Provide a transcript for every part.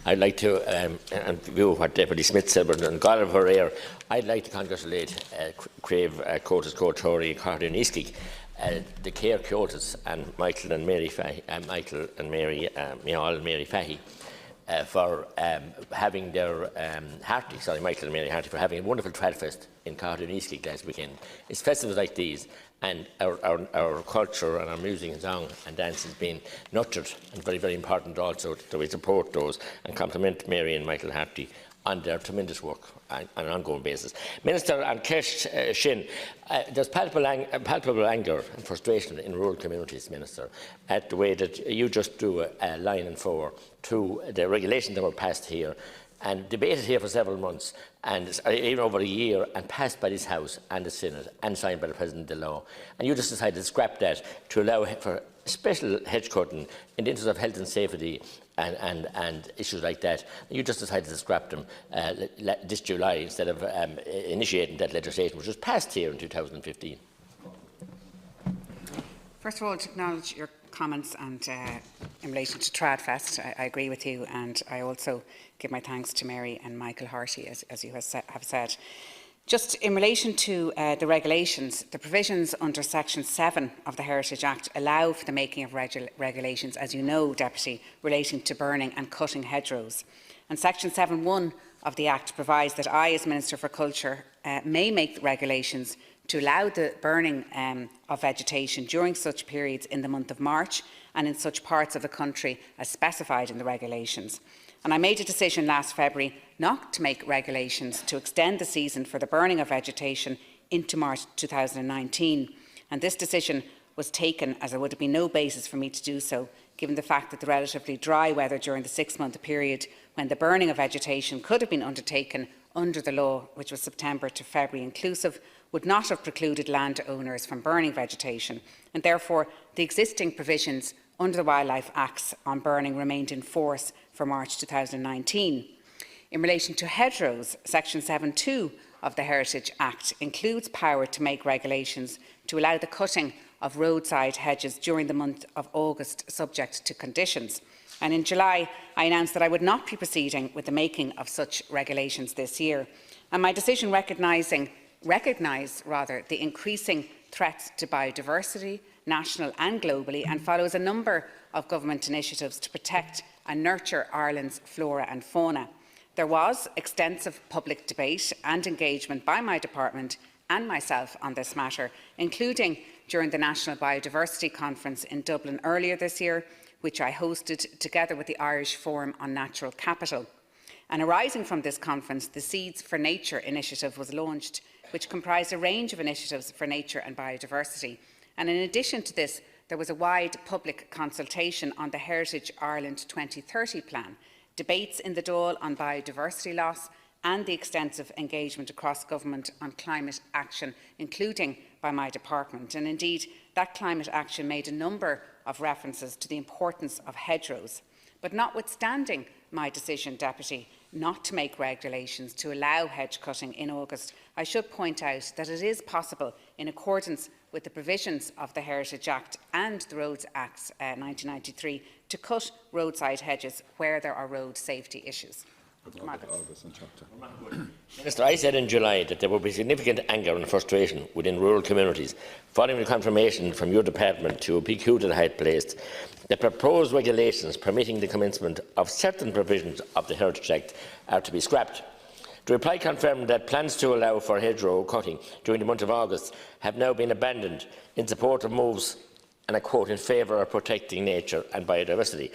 I'd like to, and view what Deputy Smith said, and Galway, I'd like to congratulate Crave Coates Cotori Cardian Iskig, the Care Coates and Michael and Mary Fahy, Miall and Mary Fahy, for having their Michael and Mary Harty, for having a wonderful Tradfest in Cardian Iskig last weekend. It's festivals like these, and our culture and our music and song and dance has been nurtured, and very, very important also that we support those and compliment Mary and Michael Harty on their tremendous work on an ongoing basis. Minister, and Kesh Shin, there's palpable anger and frustration in rural communities, Minister, at the way that you just drew a line and forward to the regulations that were passed here and debated here for several months, and even over a year, and passed by this House and the Senate and signed by the President of the law. And you just decided to scrap that to allow for special hedge cutting in the interest of health and safety and issues like that. You just decided to scrap them this July instead of initiating that legislation, which was passed here in 2015. First of all, to acknowledge your comments and in relation to Tradfest, I agree with you, and I also give my thanks to Mary and Michael Harty, as you have said. Just in relation to the regulations, the provisions under Section 7 of the Heritage Act allow for the making of regulations, as you know, Deputy, relating to burning and cutting hedgerows. And Section 7(1) of the Act provides that I, as Minister for Culture, may make regulations to allow the burning of vegetation during such periods in the month of March and in such parts of the country as specified in the regulations. And I made a decision last February not to make regulations to extend the season for the burning of vegetation into March 2019. And this decision was taken as there would have been no basis for me to do so, given the fact that the relatively dry weather during the 6-month period when the burning of vegetation could have been undertaken under the law, which was September to February inclusive, would not have precluded landowners from burning vegetation, and therefore the existing provisions under the Wildlife Acts on burning remained in force for March 2019. In relation to hedgerows, Section 7(2) of the Heritage Act includes power to make regulations to allow the cutting of roadside hedges during the month of August, subject to conditions. And in July, I announced that I would not be proceeding with the making of such regulations this year. And my decision recognised the increasing threats to biodiversity, national and globally, and follows a number of government initiatives to protect and nurture Ireland's flora and fauna. There was extensive public debate and engagement by my department and myself on this matter, including during the National Biodiversity Conference in Dublin earlier this year, which I hosted together with the Irish Forum on Natural Capital. And arising from this conference, the Seeds for Nature initiative was launched, which comprised a range of initiatives for nature and biodiversity. And in addition to this, there was a wide public consultation on the Heritage Ireland 2030 plan, debates in the Dáil on biodiversity loss, and the extensive engagement across government on climate action, including by my department. And indeed, that climate action made a number of references to the importance of hedgerows. But notwithstanding my decision, Deputy, not to make regulations to allow hedge cutting in August, I should point out that it is possible, in accordance with the provisions of the Heritage Act and the Roads Act 1993, to cut roadside hedges where there are road safety issues. Minister, I said in July that there would be significant anger and frustration within rural communities following the confirmation from your department to PQ that I had placed that proposed regulations permitting the commencement of certain provisions of the Heritage Act are to be scrapped. The reply confirmed that plans to allow for hedgerow cutting during the month of August have now been abandoned in support of moves, and I quote, in favour of protecting nature and biodiversity.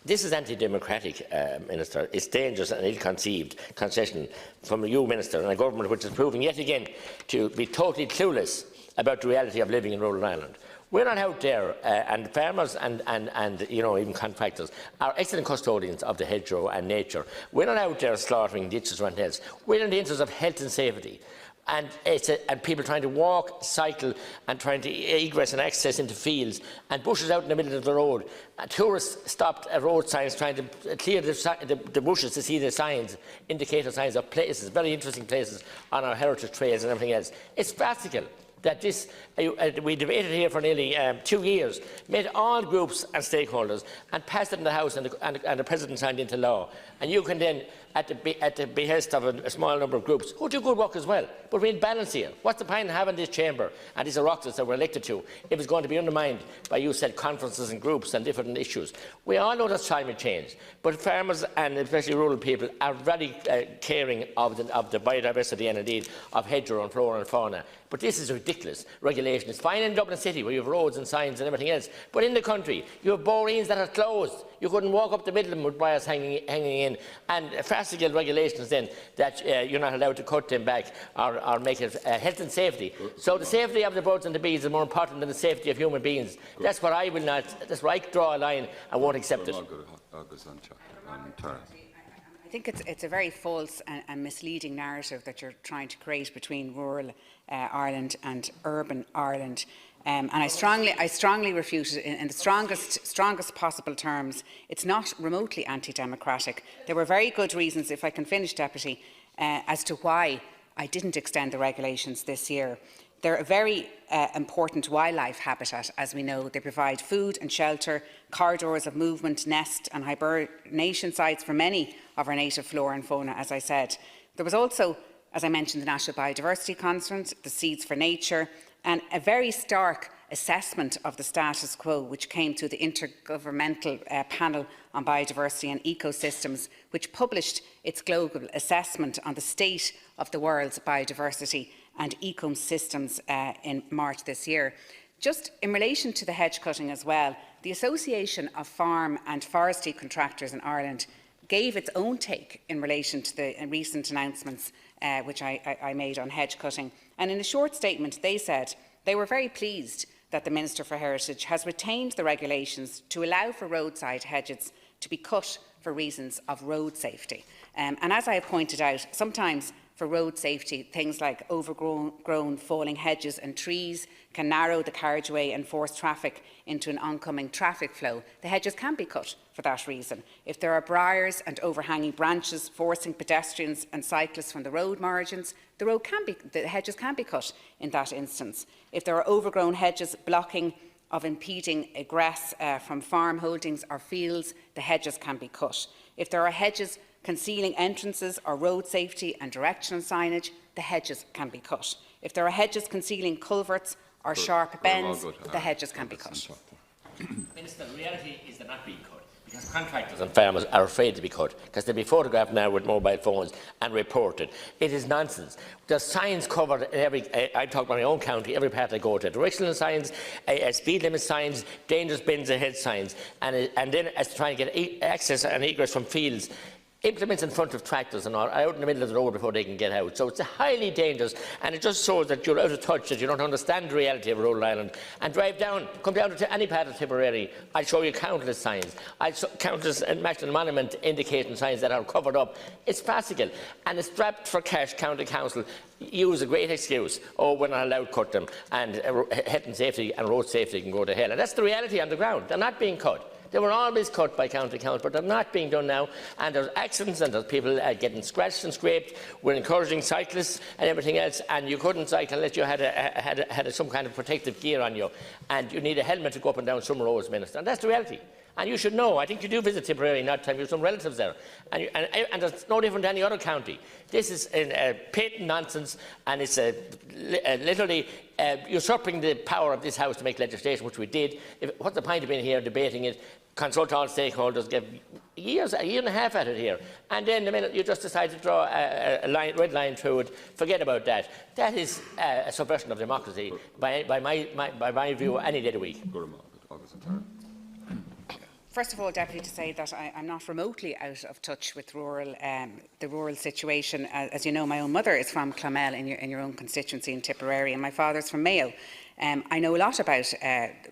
This is anti-democratic, Minister. It's dangerous and ill-conceived concession from you, Minister, and a government which is proving yet again to be totally clueless about the reality of living in rural Ireland. We're not out there, and farmers and even contractors are excellent custodians of the hedgerow and nature. We're not out there slaughtering ditches or anything else. We're in the interest of health and safety. And people trying to walk, cycle, and trying to egress and access into fields and bushes out in the middle of the road. Tourists stopped at road signs trying to clear the bushes to see the signs, indicator signs of places, very interesting places on our heritage trails and everything else. It's farcical. that this, we debated here for nearly 2 years, met all groups and stakeholders and passed it in the House, and the President signed into law. And you can then, at the behest of a small number of groups, who do good work as well, but we're in balance here. What's the point in having this chamber and these oireachtas that we're elected to if it's going to be undermined by, you said, conferences and groups and different issues? We all know that's climate change, but farmers and especially rural people are very caring of the biodiversity and indeed of hedgerow and flora and fauna. But this is ridiculous regulation. It's fine in Dublin City where you have roads and signs and everything else, but in the country you have boreens that are closed. You couldn't walk up the middle of them with wires hanging in, and farcical regulations then that you're not allowed to cut them back or make it health and safety. So the safety of the birds and the bees is more important than the safety of human beings. That's what I will not. That's where I draw a line. I won't accept it. I think it's a very false and misleading narrative that you're trying to create between rural Ireland and urban Ireland. And I strongly refute it in the strongest possible terms. It's not remotely anti-democratic. There were very good reasons, if I can finish, Deputy, as to why I didn't extend the regulations this year. They're a very important wildlife habitat, as we know. They provide food and shelter, corridors of movement, nest and hibernation sites for many of our native flora and fauna, as I said. There was also, as I mentioned, the National Biodiversity Conference, the Seeds for Nature, and a very stark assessment of the status quo, which came to the Intergovernmental Panel on Biodiversity and Ecosystems, which published its global assessment on the state of the world's biodiversity and ecosystems in March this year. Just in relation to the hedge cutting as well, the Association of Farm and Forestry Contractors in Ireland gave its own take in relation to the recent announcements which I made on hedge cutting. And in a short statement, they said they were very pleased that the Minister for Heritage has retained the regulations to allow for roadside hedges to be cut for reasons of road safety. And as I have pointed out, sometimes for road safety, things like overgrown falling hedges and trees can narrow the carriageway and force traffic into an oncoming traffic flow. The hedges can be cut for that reason. If there are briars and overhanging branches forcing pedestrians and cyclists from the road margins, the hedges can be cut in that instance. If there are overgrown hedges blocking of impeding egress from farm holdings or fields, the hedges can be cut. If there are hedges concealing entrances or road safety and directional signage, the hedges can be cut. If there are hedges concealing culverts or sharp bends, the hedges can be cut. Minister, the reality is they're not being cut because contractors and farmers are afraid to be cut because they'll be photographed now with mobile phones and reported. It is nonsense. There's signs covered in every, I talk about my own county, every part I go to. Directional signs, speed limit signs, dangerous bends ahead signs, and then as to try and get access and egress from fields. Implements in front of tractors and all are out in the middle of the road before they can get out. So it's highly dangerous, and it just shows that you're out of touch, that you don't understand the reality of rural Ireland. And come down to any part of Tipperary, I'll show you countless signs. Countless National Monument indicating signs that are covered up. It's farcical, and it's strapped for cash. County Council use a great excuse. Oh, we're not allowed to cut them, and health and safety and road safety can go to hell. And that's the reality on the ground. They're not being cut. They were always cut by County Council, but they're not being done now. And there's accidents and there's people getting scratched and scraped. We're encouraging cyclists and everything else. And you couldn't cycle unless you had some kind of protective gear on you. And you need a helmet to go up and down some roads, Minister. And that's the reality. And you should know. I think you do visit Tipperary not time. You have some relatives there. And it's no different than any other county. This is patent nonsense, and it's literally usurping the power of this House to make legislation, which we did. What's the point of being here debating it? Consult all stakeholders, give a year and a half at it here, and then the minute you just decide to draw a red line through it, forget about that. That is a subversion of democracy, by my view, any day of the week. First of all, Deputy, to say that I'm not remotely out of touch with the rural situation. As you know, my own mother is from Clonmel in your own constituency in Tipperary, and my father's from Mayo. I know a lot about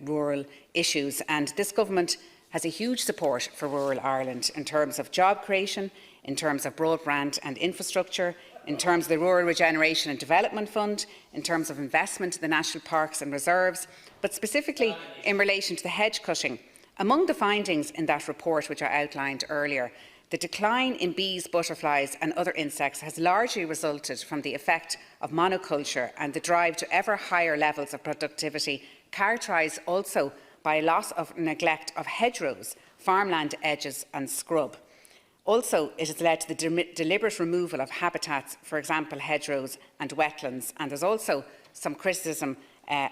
rural issues, and this government has a huge support for rural Ireland in terms of job creation, in terms of broadband and infrastructure, in terms of the Rural Regeneration and Development Fund, in terms of investment in the national parks and reserves, but specifically in relation to the hedge cutting. Among the findings in that report, which I outlined earlier, The decline in bees, butterflies and other insects has largely resulted from the effect of monoculture and the drive to ever higher levels of productivity, characterised also by a loss of neglect of hedgerows, farmland edges and scrub. Also, it has led to the deliberate removal of habitats, for example, hedgerows and wetlands, and there's also some criticism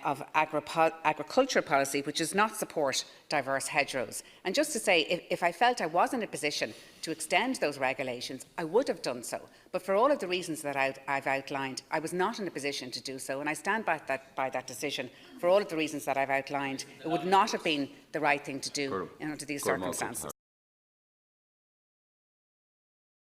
of agriculture policy which does not support diverse hedgerows. And just to say, if I felt I was in a position to extend those regulations, I would have done so. But for all of the reasons that I've outlined, I was not in a position to do so, and I stand by that decision. For all of the reasons that I've outlined, it would not have been the right thing to do under these circumstances.